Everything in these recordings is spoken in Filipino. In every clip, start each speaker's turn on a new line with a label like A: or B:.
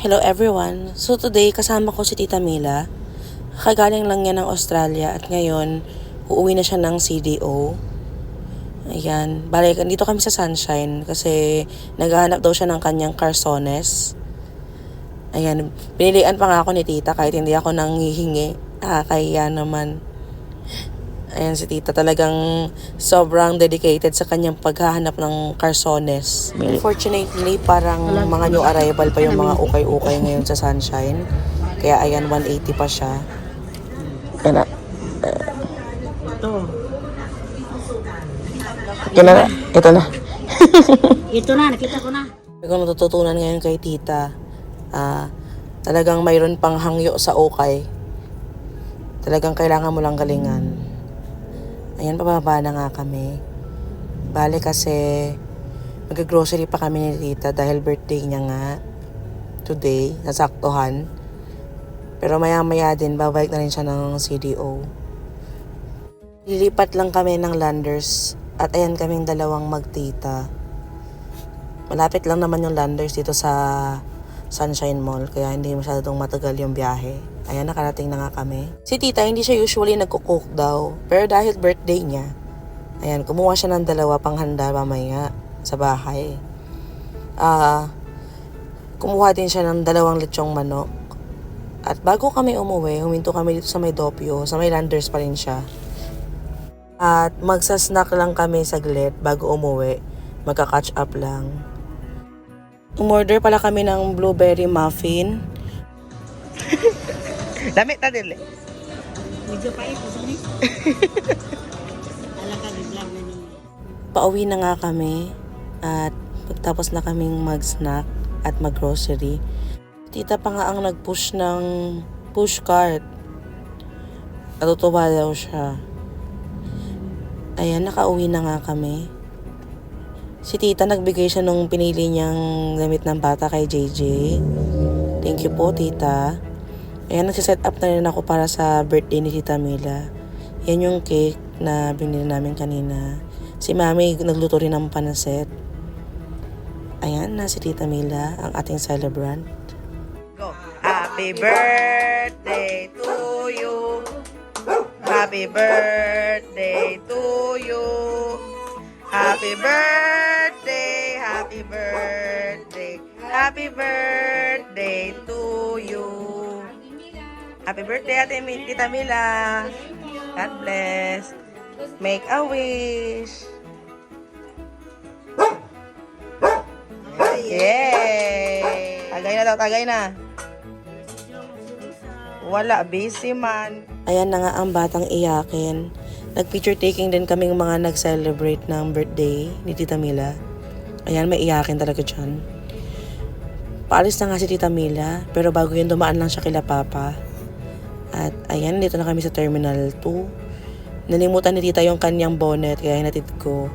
A: Hello everyone! So today kasama ko si Tita Mila. Kagaling lang niya ng Australia at ngayon uuwi na siya ng CDO. Ayan, balik dito kami sa Sunshine kasi naghahanap daw siya ng kanyang Carsones. Ayan, pinilian pa nga ako ni Tita kahit hindi ako nanghihingi. Kaya naman. Ayan si Tita talagang sobrang dedicated sa kanyang paghahanap ng Carsones. Unfortunately, parang mga new arrival pa yung mga ukay-ukay ngayon sa Sunshine. Kaya ayan, 180 pa siya. Kaya ito na.
B: Ito na, nakita ko na.
A: Kung natututunan ngayon kay Tita, talagang mayroon pang hangyo sa ukay. Talagang kailangan mo lang galingan. Ayan, pababa na nga kami. Bale kasi mag-grocery pa kami ni Tita dahil birthday niya nga today, nasaktuhan. Pero maya-maya din, babalik na rin siya ng CDO. Lilipat lang kami ng Landers at ayan kaming dalawang magtita. Malapit lang naman yung Landers dito sa Sunshine Mall, kaya hindi masyadong matagal yung biyahe. Ayan, nakarating na nga kami. Si Tita, hindi siya usually nagko-cook daw. Pero dahil birthday niya, ayan, kumuha siya ng dalawa pang handa mamaya sa bahay. Kumuha din siya ng 2 lechong manok. At bago kami umuwi, huminto kami dito sa may Doppio, sa may Landers pa rin siya. At magsasnack lang kami saglit bago umuwi. Magka-catch up lang. Umorder pala kami ng blueberry muffin. Dami ta dili.
B: Medyo pa ito, sorry. Alaga, biglang na niya.
A: Pauwi na nga kami at pagtapos na kaming mag-snack at mag-grocery. Tita pa nga ang nag-push ng push cart. Natutuwa daw siya. Ayan, nakauwi na nga kami. Si Tita nagbigay siya nung pinili niyang damit ng bata kay JJ. Thank you po, Tita. Ayan, nagsiset up na rin ako para sa birthday ni Tita Mila. Yan yung cake na binili namin kanina. Si Mami nagluto rin ng panaset. Ayan na si Tita Mila, ang ating celebrant. Go! Happy birthday to you! Happy birthday to you! Happy birthday! Happy birthday! Happy birthday to you! Happy birthday, Tita Mila! God bless! Make a wish! Yay! Tagay na daw, tagay na! Wala, busy man. Ayan na nga ang batang iyakin. Nag-picture taking din kaming mga nag-celebrate ng birthday ni Tita Mila. Ayan, may iyakin talaga dyan. Paalis na nga si Tita Mila, pero bago yun dumaan lang siya kila Papa. At ayan, dito na kami sa Terminal 2. Nalimutan ni Tita yung kanyang bonnet, kaya hinatid ko.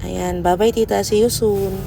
A: Ayan, bye-bye Tita, see you soon.